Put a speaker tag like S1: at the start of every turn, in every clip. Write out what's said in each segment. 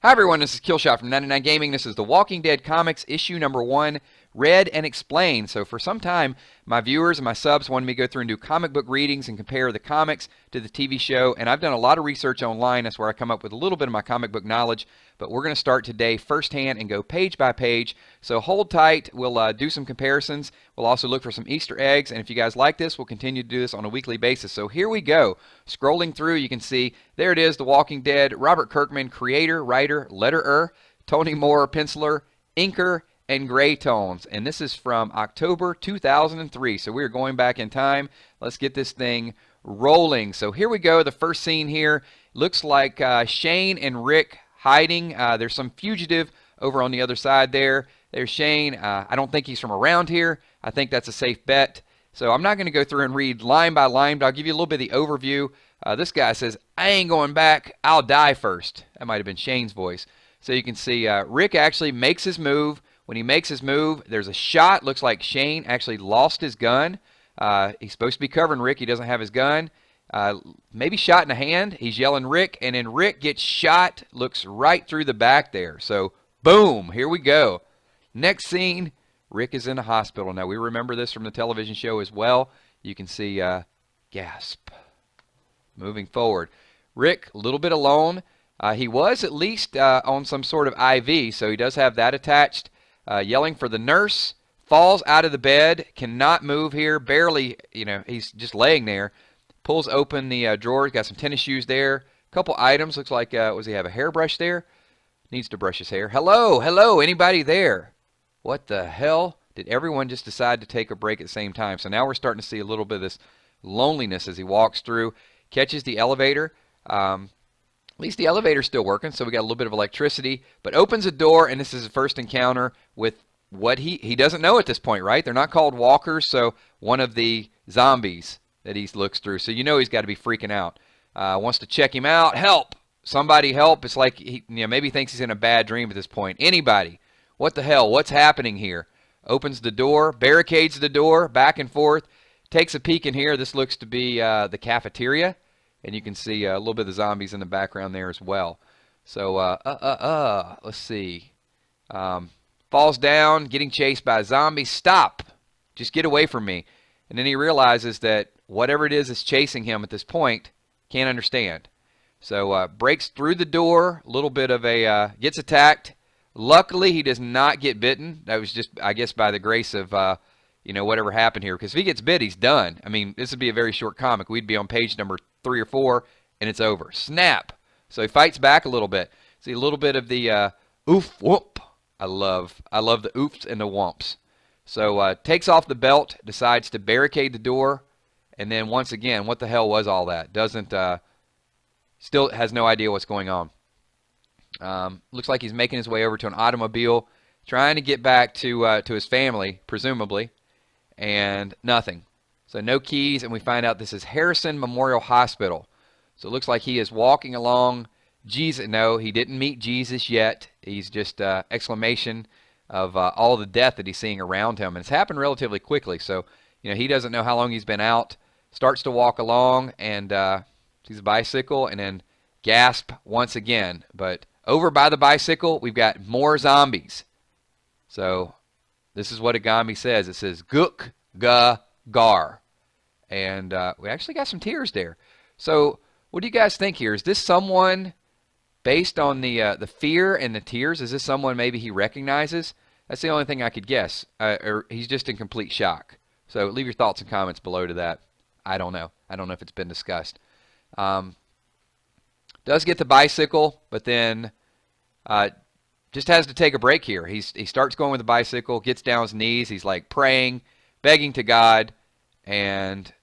S1: Hi everyone, this is Killshot from 99 Gaming. This is The Walking Dead Comics, issue number 1, read and explained. So for some time, my viewers and my subs wanted me to go through and do comic book readings and compare the comics to the TV show. And I've done a lot of research online. That's where I come up with a little bit of my comic book knowledge. But we're going to start today firsthand and go page by page. So hold tight. We'll do some comparisons. We'll also look for some Easter eggs. And if you guys like this, we'll continue to do this on a weekly basis. So here we go. Scrolling through, you can see there it is, The Walking Dead. Robert Kirkman, creator, writer, letterer. Tony Moore, penciler, inker, and gray tones. And this is from October 2003. So we're going back in time. Let's get this thing rolling. So here we go. The first scene here looks like Shane and Rick hiding. There's some fugitive over on the other side there. There's Shane. I don't think he's from around here. I think that's a safe bet. So I'm not going to go through and read line by line, but I'll give you a little bit of the overview. This guy says, "I ain't going back. I'll die first." That might have been Shane's voice. So you can see Rick actually makes his move. When he makes his move, there's a shot. Looks like Shane actually lost his gun. He's supposed to be covering Rick. He doesn't have his gun. Maybe shot in the hand. He's yelling Rick, and then Rick gets shot. Looks right through the back there. So boom, here we go. Next scene, Rick is in the hospital. Now we remember this from the television show as well. You can see gasp. Moving forward, Rick a little bit alone. He was at least on some sort of IV, so he does have that attached. Yelling for the nurse, falls out of the bed, cannot move here, barely, he's just laying there. Pulls open the drawers, got some tennis shoes there, a couple items, looks like, does he have a hairbrush there? Needs to brush his hair. Hello, hello, anybody there? What the hell? Did everyone just decide to take a break at the same time? So now we're starting to see a little bit of this loneliness as he walks through, catches the elevator. At least the elevator's still working, so we got a little bit of electricity, but opens a door, and this is his first encounter with what he doesn't know at this point, right? They're not called walkers, so one of the zombies that he looks through. So you know he's got to be freaking out. Wants to check him out. Help! Somebody help. It's like he maybe thinks he's in a bad dream at this point. Anybody. What the hell? What's happening here? Opens the door, barricades the door, back and forth, takes a peek in here. This looks to be the cafeteria. And you can see a little bit of the zombies in the background there as well. So, let's see. Falls down, getting chased by a zombie. Stop! Just get away from me. And then he realizes that whatever it is that's chasing him at this point, can't understand. So, breaks through the door, a little bit of a, gets attacked. Luckily, he does not get bitten. That was just, I guess, by the grace of, whatever happened here. Because if he gets bit, he's done. I mean, this would be a very short comic. We'd be on page number 3 or 4, and it's over. Snap! So he fights back a little bit. See a little bit of the oof whoop. I love the oofs and the whumps. So takes off the belt, decides to barricade the door, and then once again, what the hell was all that? Doesn't still has no idea what's going on. Looks like he's making his way over to an automobile, trying to get back to his family, presumably, and nothing. So no keys, and we find out this is Harrison Memorial Hospital. So it looks like he is walking along. Jesus, no, he didn't meet Jesus yet. He's just exclamation of all the death that he's seeing around him. And it's happened relatively quickly. So, he doesn't know how long he's been out. Starts to walk along and sees a bicycle and then gasp once again. But over by the bicycle, we've got more zombies. So this is what Agami says. It says, Gook, Ga, Gar. And we actually got some tears there. So what do you guys think here? Is this someone, based on the fear and the tears, is this someone maybe he recognizes? That's the only thing I could guess. Or he's just in complete shock. So leave your thoughts and comments below to that. I don't know. I don't know if it's been discussed. Does get the bicycle, but then just has to take a break here. He starts going with the bicycle, gets down on his knees. He's like praying, begging to God, and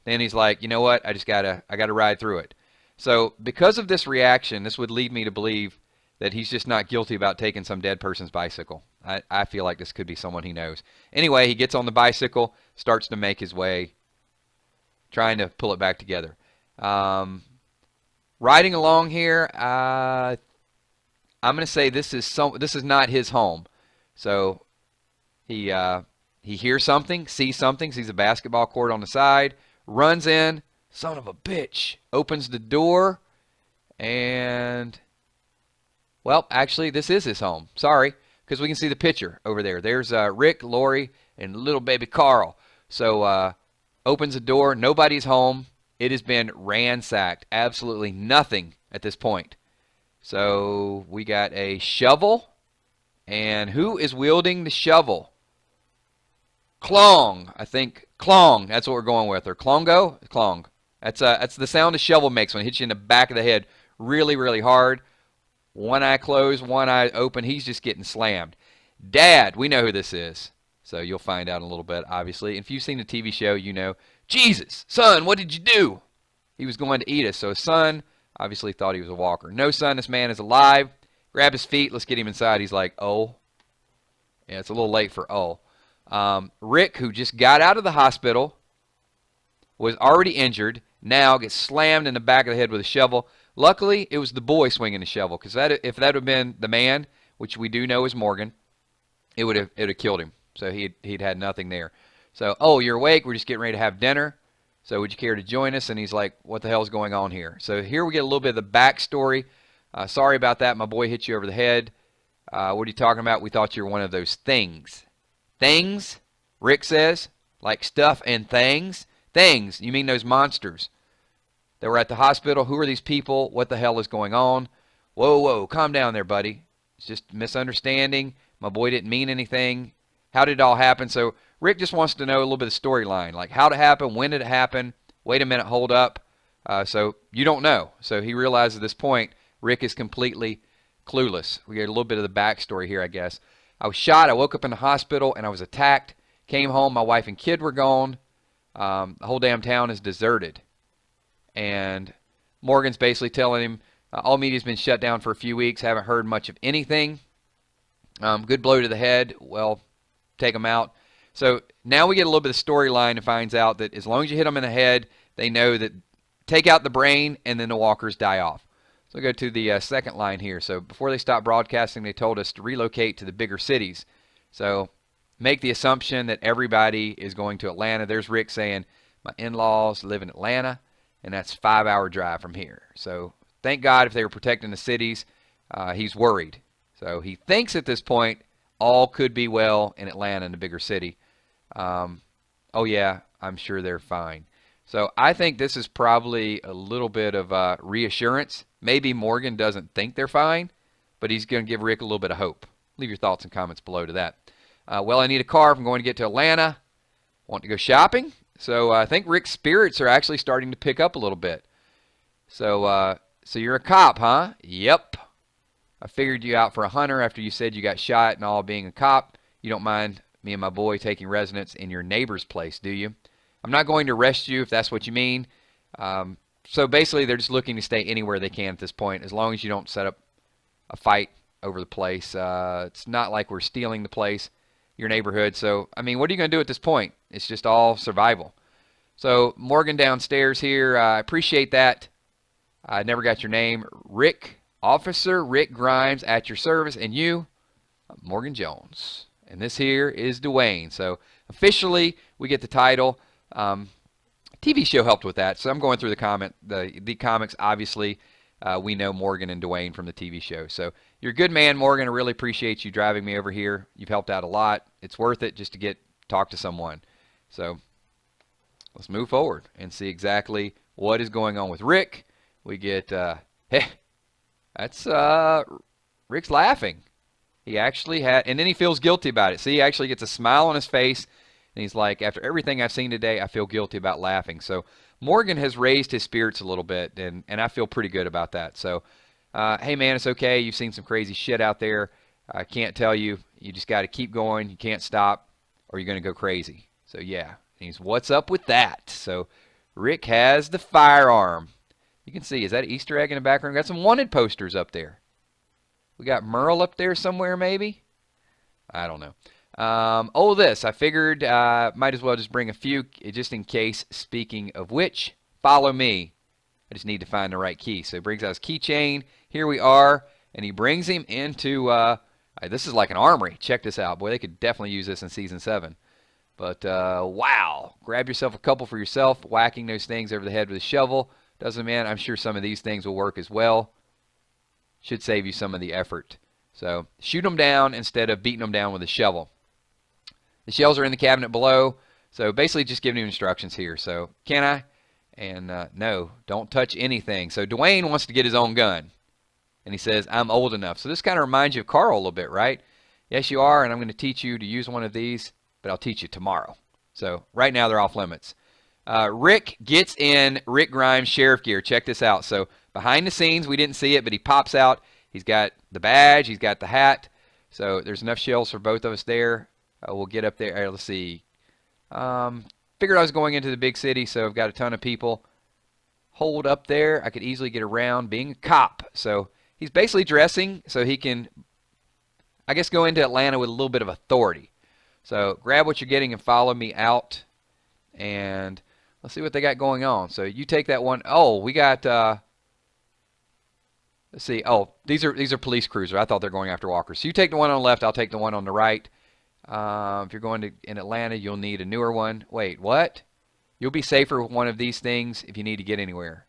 S1: then he's like, you know what? I gotta ride through it. So because of this reaction, this would lead me to believe that he's just not guilty about taking some dead person's bicycle. I feel like this could be someone he knows. Anyway, he gets on the bicycle, starts to make his way, trying to pull it back together. Riding along here, I'm going to say this is not his home. So he hears something, sees a basketball court on the side, runs in, son of a bitch, opens the door, and Well, actually, this is his home. Sorry, because we can see the picture over there. There's Rick, Lori, and little baby Carl. So opens the door. Nobody's home. It has been ransacked. Absolutely nothing at this point. So we got a shovel. And who is wielding the shovel? Clong. I think Clong. That's what we're going with. Or Clongo? Clong. That's the sound a shovel makes when it hits you in the back of the head really, really hard. One eye closed, one eye open. He's just getting slammed. Dad, we know who this is. So you'll find out in a little bit, obviously. And if you've seen the TV show, you know, Jesus, son, what did you do? He was going to eat us. So his son obviously thought he was a walker. No, son, this man is alive. Grab his feet. Let's get him inside. He's like, oh. Yeah, it's a little late for oh. Rick, who just got out of the hospital, was already injured, now gets slammed in the back of the head with a shovel. Luckily, it was the boy swinging the shovel, because if that had been the man, which we do know is Morgan, it would have killed him. So he'd had nothing there. So, oh, you're awake. We're just getting ready to have dinner. So would you care to join us? And he's like, what the hell is going on here? So here we get a little bit of the backstory. Sorry about that. My boy hit you over the head. What are you talking about? We thought you were one of those things. Things? Rick says. Like stuff and things? Things. You mean those monsters that were at the hospital? Who are these people? What the hell is going on? Whoa, whoa. Calm down there, buddy. It's just misunderstanding. My boy didn't mean anything. How did it all happen? So Rick just wants to know a little bit of storyline. Like how did it happen? When did it happen? Wait a minute. Hold up. So you don't know. So he realizes at this point Rick is completely clueless. We get a little bit of the backstory here, I guess. I was shot. I woke up in the hospital, and I was attacked. Came home. My wife and kid were gone. The whole damn town is deserted. And Morgan's basically telling him, all media's been shut down for a few weeks. Haven't heard much of anything. Good blow to the head. Well, take him out. So now we get a little bit of storyline and finds out that as long as you hit them in the head, they know that take out the brain, and then the walkers die off. So we'll go to the second line here. So before they stopped broadcasting, they told us to relocate to the bigger cities. So make the assumption that everybody is going to Atlanta. There's Rick saying, my in-laws live in Atlanta, and that's a 5-hour drive from here. So thank God if they were protecting the cities. He's worried. So he thinks at this point all could be well in Atlanta, in the bigger city. Oh, yeah, I'm sure they're fine. So I think this is probably a little bit of reassurance. Maybe Morgan doesn't think they're fine, but he's going to give Rick a little bit of hope. Leave your thoughts and comments below to that. Well, I need a car if I'm going to get to Atlanta. Want to go shopping? So I think Rick's spirits are actually starting to pick up a little bit. So you're a cop, huh? Yep. I figured you out for a hunter after you said you got shot and all being a cop. You don't mind me and my boy taking residence in your neighbor's place, do you? I'm not going to arrest you if that's what you mean. So basically they're just looking to stay anywhere they can at this point, as long as you don't set up a fight over the place. It's not like we're stealing the place, your neighborhood. So, I mean, what are you going to do at this point? It's just all survival. So Morgan downstairs here, I appreciate that. I never got your name. Rick, Officer Rick Grimes at your service. And you, Morgan Jones. And this here is Dwayne. So officially we get the title. TV show helped with that. So I'm going through the comics. Obviously, we know Morgan and Dwayne from the TV show. So you're a good man, Morgan. I really appreciate you driving me over here. You've helped out a lot. It's worth it just to talk to someone. So let's move forward and see exactly what is going on with Rick. We get, hey, that's Rick's laughing. He actually and then he feels guilty about it. See, he actually gets a smile on his face. And he's like, after everything I've seen today, I feel guilty about laughing. So Morgan has raised his spirits a little bit, and I feel pretty good about that. So, hey, man, it's okay. You've seen some crazy shit out there. I can't tell you. You just got to keep going. You can't stop, or you're going to go crazy. So, yeah. And he's, what's up with that? So Rick has the firearm. You can see, is that Easter egg in the background? We've got some wanted posters up there. We got Merle up there somewhere, maybe? I don't know. I figured might as well just bring a few just in case. Speaking of which, follow me. I just need to find the right key. So he brings out his keychain. Here we are. And he brings him into, this is like an armory. Check this out. Boy, they could definitely use this in Season 7. But, wow. Grab yourself a couple for yourself. Whacking those things over the head with a shovel. Doesn't, man, I'm sure some of these things will work as well. Should save you some of the effort. So shoot them down instead of beating them down with a shovel. The shells are in the cabinet below. So basically just giving you instructions here. So can I? And no, don't touch anything. So Dwayne wants to get his own gun. And he says, I'm old enough. So this kind of reminds you of Carl a little bit, right? Yes, you are, and I'm going to teach you to use one of these, but I'll teach you tomorrow. So right now they're off limits. Rick gets in Rick Grimes sheriff gear. Check this out. So behind the scenes, we didn't see it, but he pops out. He's got the badge. He's got the hat. So there's enough shells for both of us there. We'll get up there. Let's see. Figured I was going into the big city, so I've got a ton of people holed up there. I could easily get around being a cop. So he's basically dressing so he can, I guess, go into Atlanta with a little bit of authority. So grab what you're getting and follow me out. And let's see what they got going on. So you take that one. Oh, we got, let's see. Oh, these are police cruisers. I thought they're going after walkers. So you take the one on the left. I'll take the one on the right. If you're going to in Atlanta, you'll need a newer one. Wait, what? You'll be safer with one of these things if you need to get anywhere.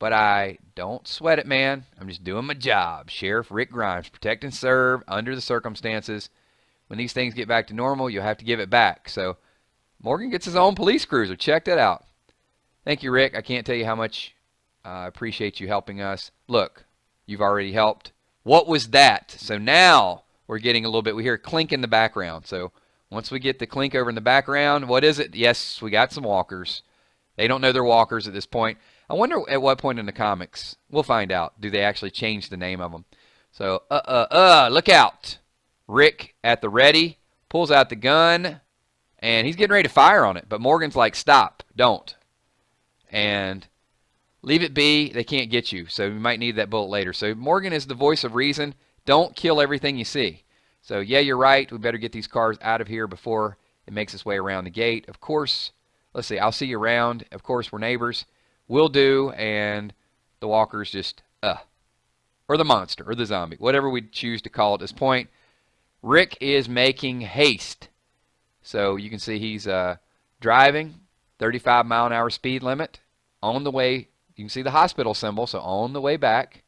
S1: But I don't sweat it, man. I'm just doing my job. Sheriff Rick Grimes, protect and serve under the circumstances. When these things get back to normal, you'll have to give it back. So Morgan gets his own police cruiser. Check that out. Thank you, Rick. I can't tell you how much I appreciate you helping us. Look, you've already helped. What was that? So now we're getting a little bit, we hear a clink in the background. So once we get the clink over in the background, what is it? Yes, we got some walkers. They don't know they're walkers at this point. I wonder at what point in the comics. We'll find out. Do they actually change the name of them? So, look out. Rick at the ready, pulls out the gun, and he's getting ready to fire on it. But Morgan's like, stop, don't. And leave it be. They can't get you. So you might need that bullet later. So Morgan is the voice of reason. Don't kill everything you see. So, yeah, you're right. We better get these cars out of here before it makes its way around the gate. Of course, let's see. I'll see you around. Of course, we're neighbors. Will do. And the walkers just, or the monster, or the zombie, whatever we choose to call it at this point. Rick is making haste. So you can see he's driving, 35-mile-an-hour speed limit. On the way, you can see the hospital symbol, so on the way back.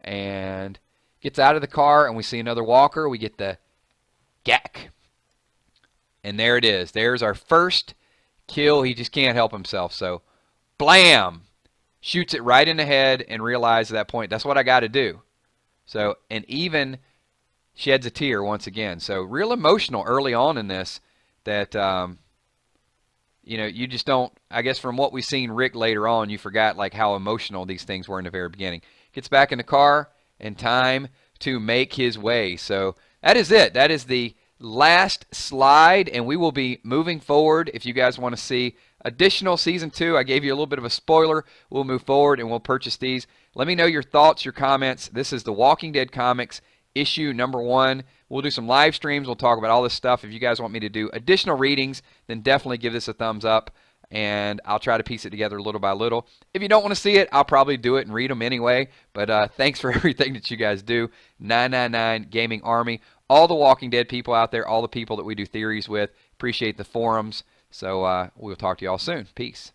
S1: And gets out of the car, and we see another walker. We get the gack. And there it is. There's our first kill. He just can't help himself. So, blam! Shoots it right in the head and realizes at that point, that's what I got to do. So, and even sheds a tear once again. So, real emotional early on in this that, you know, you just don't, I guess from what we've seen Rick later on, you forgot like how emotional these things were in the very beginning. Gets back in the car and time to make his way. So that is it. That is the last slide, and we will be moving forward. If you guys want to see additional Season 2, I gave you a little bit of a spoiler. We'll move forward and we'll purchase these. Let me know your thoughts, your comments. This is The Walking Dead Comics, issue number 1. We'll do some live streams. We'll talk about all this stuff. If you guys want me to do additional readings, then definitely give this a thumbs up, and I'll try to piece it together little by little. If you don't want to see it, I'll probably do it and read them anyway. But thanks for everything that you guys do. 999 Gaming Army. All the Walking Dead people out there, all the people that we do theories with. Appreciate the forums. So we'll talk to you all soon. Peace.